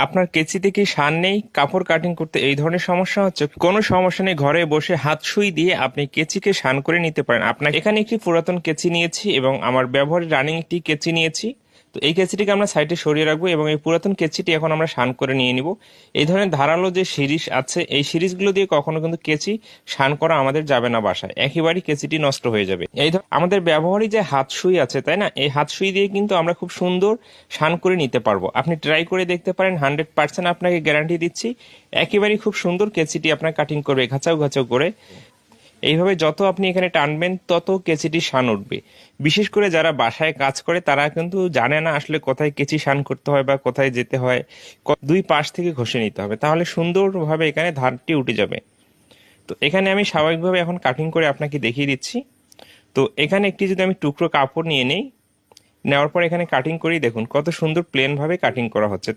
আপনার কেচিতে কি শান নেই, কাপড় কাটিং করতে এই ধরনের সমস্যা হচ্ছে? কোনো সমস্যা নেই, ঘরে বসে হাত সুই দিয়ে আপনি কেচিকে শান করে নিতে পারেন। আপনার এখানে একটি পুরাতন কেচি নিয়েছি এবং আমার ব্যবহারের রানিং একটি কেচি নিয়েছি। তো এই কেচিটিকে আমরা সাইডে সরিয়ে রাখবো এবং এই পুরাতন কেচিটি এখন আমরা শান করে নিয়ে নিব। এই ধরনের ধারালো যে সিরিজ আছে, এই সিরিজগুলো দিয়ে কখনো কিন্তু কেচি শান করা আমাদের যাবে না বাসায়, একেবারেই কেচিটি নষ্ট হয়ে যাবে। আমাদের ব্যবহারই যে হাত সুই আছে, তাই না, এই হাত সুই দিয়ে কিন্তু আমরা খুব সুন্দর শান করে নিতে পারবো। আপনি ট্রাই করে দেখতে পারেন, 100% আপনাকে গ্যারান্টি দিচ্ছি একেবারেই খুব সুন্দর কেচিটি আপনার কাটিং করবে ঘাচাও ঘাচাও করে। এইভাবে যত আপনি এখানে টানবেন তত কেচিটি শান উঠবে। বিশেষ করে যারা বাসায় কাজ করে তারা কিন্তু জানে না আসলে কোথায় কেচি শান করতে হয় বা কোথায় যেতে হয়। দুই পাশ থেকে ঘষে নিতে হবে, তাহলে সুন্দরভাবে এখানে ধারটি উঠে যাবে। তো এখানে আমি স্বাভাবিকভাবে এখন কাটিং করে আপনাকে দেখিয়ে দিচ্ছি। তো এখানে একটি যদি আমি টুকরো কাপড় নিয়ে নেই, নেওয়ার পর এখানে কাটিং করেই দেখুন কত সুন্দর প্লেনভাবে কাটিং করা হচ্ছে।